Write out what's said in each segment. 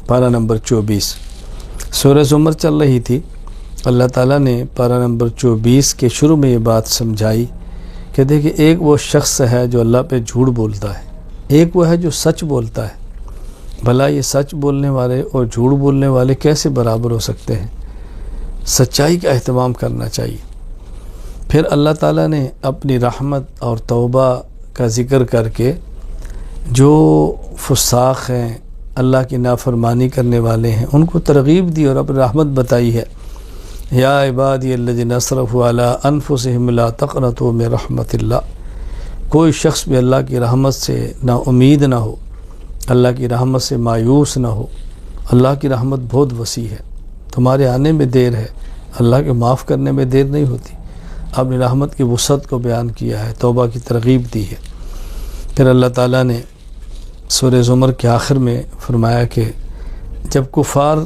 پارہ نمبر 24 سورہ زمر چل رہی تھی۔ اللہ تعالیٰ نے پارہ نمبر 24 کے شروع میں یہ بات سمجھائی کہ دیکھیں ایک وہ شخص ہے جو اللہ پہ جھوٹ بولتا ہے، ایک وہ ہے جو سچ بولتا ہے۔ بھلا یہ سچ بولنے والے اور جھوٹ بولنے والے کیسے برابر ہو سکتے ہیں؟ سچائی کا اہتمام کرنا چاہیے۔ پھر اللہ تعالیٰ نے اپنی رحمت اور توبہ کا ذکر کر کے جو فساق ہیں، اللہ کی نافرمانی کرنے والے ہیں، ان کو ترغیب دی اور اپنی رحمت بتائی ہے۔ یا عبادی الذین اسرفوا علی انفسہم لا تقنطوا من رحمت اللہ۔ کوئی شخص بھی اللہ کی رحمت سے نا امید نہ ہو، اللہ کی رحمت سے مایوس نہ ہو۔ اللہ کی رحمت بہت وسیع ہے، تمہارے آنے میں دیر ہے، اللہ کے معاف کرنے میں دیر نہیں ہوتی۔ اپنی رحمت کی وسعت کو بیان کیا ہے، توبہ کی ترغیب دی ہے۔ پھر اللہ تعالیٰ نے سورہ زمر کے آخر میں فرمایا کہ جب کفار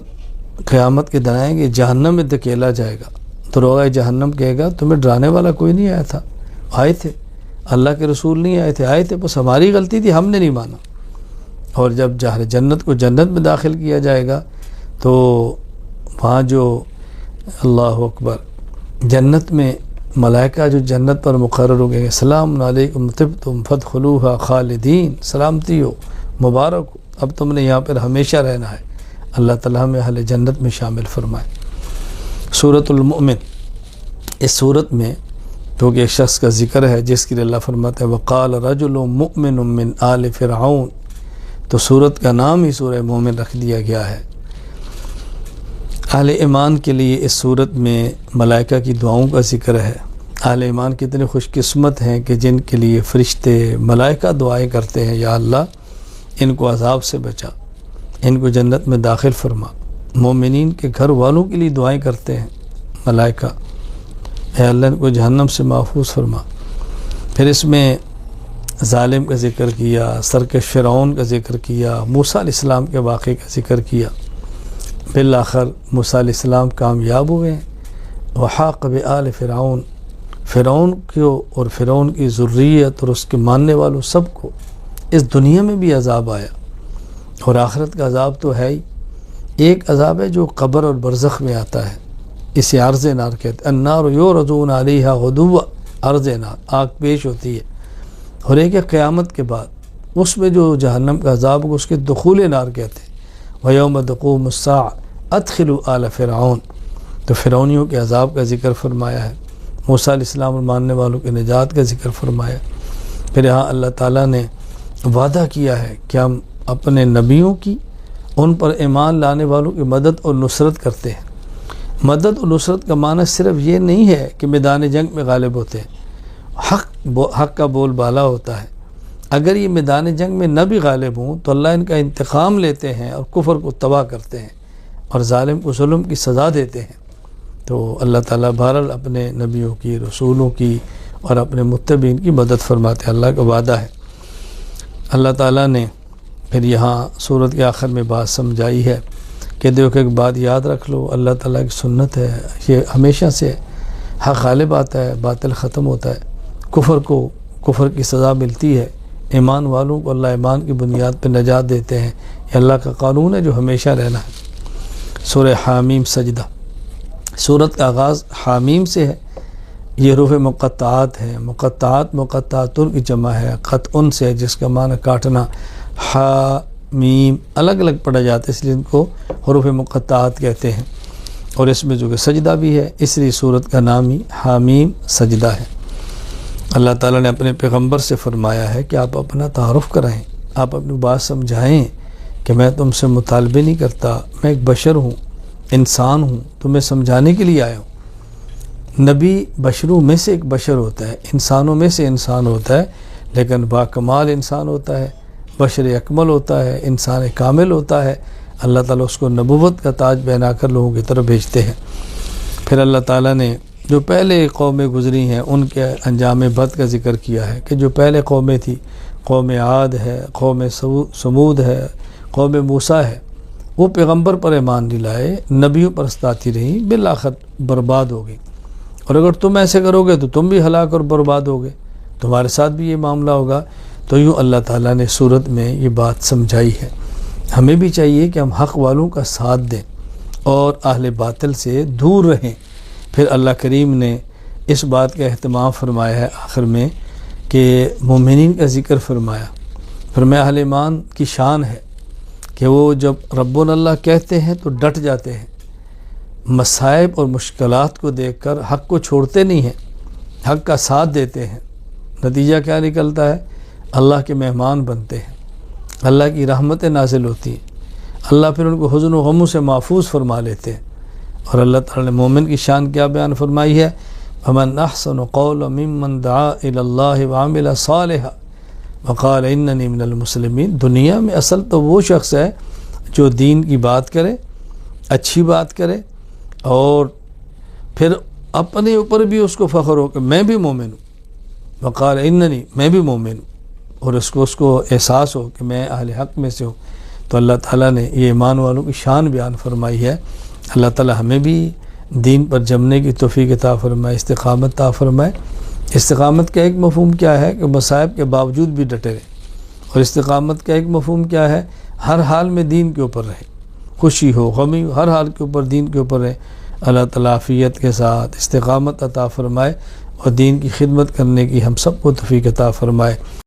قیامت کے دن آئیں گے، جہنم میں دھکیلا جائے گا، تو روغہ جہنم کہے گا تمہیں ڈرانے والا کوئی نہیں آیا تھا، آئے تھے اللہ کے رسول نہیں آئے تھے بس ہماری غلطی تھی، ہم نے نہیں مانا۔ اور جب جنت کو جنت میں داخل کیا جائے گا تو وہاں جو اللہ اکبر جنت میں ملائکہ جو جنت پر مقرر ہو گئے، سلام علیکم طبتم فادخلوها خالدین، سلامتی ہو، مبارک ہو، اب تم نے یہاں پر ہمیشہ رہنا ہے۔ اللہ تعالیٰ ہمیں اہل جنت میں شامل فرمائے۔ سورۃ المؤمن، اس صورت میں کیونکہ ایک شخص کا ذکر ہے جس کے لیے اللہ فرماتا ہے وقال رجل مؤمن من آل فرعون، تو صورت کا نام ہی سورہ مومن رکھ دیا گیا ہے۔ اہل ایمان کے لیے اس صورت میں ملائکہ کی دعاؤں کا ذکر ہے۔ اہل ایمان کتنے خوش قسمت ہیں کہ جن کے لیے فرشتے ملائکہ دعائیں کرتے ہیں، یا اللہ ان کو عذاب سے بچا، ان کو جنت میں داخل فرما۔ مومنین کے گھر والوں کے لیے دعائیں کرتے ہیں ملائکہ، اے اللہ ان کو جہنم سے محفوظ فرما۔ پھر اس میں ظالم کا ذکر کیا، سرکش فرعون کا ذکر کیا، موسیٰ علیہ السلام کے واقعے کا ذکر کیا۔ بالآخر موسیٰ علیہ السلام کامیاب ہوئے ہیں۔ وحاق بآل فرعون، فرعون کو اور فرعون کی ذریت اور اس کے ماننے والوں سب کو اس دنیا میں بھی عذاب آیا، اور آخرت کا عذاب تو ہے ہی۔ ایک عذاب ہے جو قبر اور برزخ میں آتا ہے، اسے عرض نار کہتے ہیں۔ النار یعرضون علیہا غدوا، عرض نار، آگ پیش ہوتی ہے۔ اور ایک ہے قیامت کے بعد، اس میں جو جہنم کا عذاب کو اس کے دخول نار کہتے ہیں۔ وَيَوْمَ تَقُومُ السَّاعَةُ أَدْخِلُوا آلَ فِرْعَوْنَ، تو فرعونیوں کے عذاب کا ذکر فرمایا ہے۔ موسیٰ علیہ السلام اور ماننے والوں کے نجات کا ذکر فرمایا۔ پھر یہاں اللہ تعالیٰ نے وعدہ کیا ہے کہ ہم اپنے نبیوں کی، ان پر ایمان لانے والوں کی مدد اور نصرت کرتے ہیں۔ مدد اور نصرت کا معنی صرف یہ نہیں ہے کہ میدان جنگ میں غالب ہوتے ہیں، حق کا بول بالا ہوتا ہے۔ اگر یہ میدان جنگ میں نہ بھی غالب ہوں تو اللہ ان کا انتقام لیتے ہیں اور کفر کو تباہ کرتے ہیں اور ظالم کو ظلم کی سزا دیتے ہیں۔ تو اللہ تعالیٰ بہرحال اپنے نبیوں کی، رسولوں کی اور اپنے متبعین کی مدد فرماتے ہیں، اللہ کا وعدہ ہے۔ اللہ تعالیٰ نے پھر یہاں سورت کے آخر میں بات سمجھائی ہے کہ دیکھو ایک بات یاد رکھ لو، اللہ تعالیٰ کی سنت ہے، یہ ہمیشہ سے حق غالب آتا ہے، باطل ختم ہوتا ہے، کفر کو کفر کی سزا ملتی ہے، ایمان والوں کو اللہ ایمان کی بنیاد پہ نجات دیتے ہیں۔ یہ اللہ کا قانون ہے جو ہمیشہ رہنا ہے۔ سورہ حامیم سجدہ، سورت کا آغاز حامیم سے ہے۔ یہ حروف مقطعات ہیں، مقطعاتن کی جمع ہے، قطعن سے ہے جس کا معنی کاٹنا۔ حامیم الگ الگ پڑھا جاتا ہے، اس لیے ان کو حروف مقطعات کہتے ہیں۔ اور اس میں جو کہ سجدہ بھی ہے، اس لیے سورت کا نام ہی حامیم سجدہ ہے۔ اللہ تعالیٰ نے اپنے پیغمبر سے فرمایا ہے کہ آپ اپنا تعارف کرائیں، آپ اپنی بات سمجھائیں کہ میں تم سے مطالبے نہیں کرتا، میں ایک بشر ہوں، انسان ہوں، تمہیں سمجھانے کے لیے آیا ہوں۔ نبی بشروں میں سے ایک بشر ہوتا ہے، انسانوں میں سے انسان ہوتا ہے، لیکن باکمال انسان ہوتا ہے، بشر اکمل ہوتا ہے، انسان کامل ہوتا ہے۔ اللہ تعالیٰ اس کو نبوت کا تاج پہنا کر لوگوں کی طرف بھیجتے ہیں۔ پھر اللہ تعالیٰ نے جو پہلے قومیں گزری ہیں ان کے انجام بد کا ذکر کیا ہے کہ جو پہلے قومیں تھی، قوم عاد ہے، قوم سمود ہے، قوم موسیٰ ہے، وہ پیغمبر پر ایمان نہیں لائے، نبیوں پر استاتی رہیں، بالآخر برباد ہو گئی۔ اور اگر تم ایسے کرو گے تو تم بھی ہلاک اور برباد ہوگے، تمہارے ساتھ بھی یہ معاملہ ہوگا۔ تو یوں اللہ تعالیٰ نے سورت میں یہ بات سمجھائی ہے۔ ہمیں بھی چاہیے کہ ہم حق والوں کا ساتھ دیں اور اہل باطل سے دور رہیں۔ پھر اللہ کریم نے اس بات کا اہتمام فرمایا ہے آخر میں کہ مومنین کا ذکر فرمایا۔ فرمایا اہل ایمان کی شان ہے کہ وہ جب ربنا اللہ کہتے ہیں تو ڈٹ جاتے ہیں، مصائب اور مشکلات کو دیکھ کر حق کو چھوڑتے نہیں ہیں، حق کا ساتھ دیتے ہیں۔ نتیجہ کیا نکلتا ہے؟ اللہ کے مہمان بنتے ہیں، اللہ کی رحمتیں نازل ہوتی ہیں، اللہ پھر ان کو حزن و غموں سے محفوظ فرما لیتے ہیں۔ اور اللہ تعالی نے مومن کی شان کیا بیان فرمائی ہے؟ فَمَنْ أَحْسَنُ قَوْلًا مِّمَّنْ دَعَا إِلَى اللَّهِ وَعَمِلَ صَالِحًا وَقَالَ إِنَّنِي مِنَ الْمُسْلِمِينَ۔ دنیا میں اصل تو وہ شخص ہے جو دین کی بات کرے، اچھی بات کرے، اور پھر اپنے اوپر بھی اس کو فخر ہو کہ میں بھی مومن ہوں، وقال اننی، میں بھی مومن ہوں، اور اس کو احساس ہو کہ میں اہل حق میں سے ہوں۔ تو اللہ تعالیٰ نے یہ ایمان والوں کی شان بیان فرمائی ہے۔ اللہ تعالیٰ ہمیں بھی دین پر جمنے کی توفیق عطا فرمائے، استقامت عطا فرمائے۔ استقامت کا ایک مفہوم کیا ہے کہ مصائب کے باوجود بھی ڈٹے رہیں، اور استقامت کا ایک مفہوم کیا ہے؟ ہر حال میں دین کے اوپر رہیں، خوشی ہو غمی ہو، ہر حال کے اوپر دین کے اوپر رہیں۔ اللہ تعالیٰ عافیت کے ساتھ استقامت عطا فرمائے اور دین کی خدمت کرنے کی ہم سب کو توفیق عطا فرمائے۔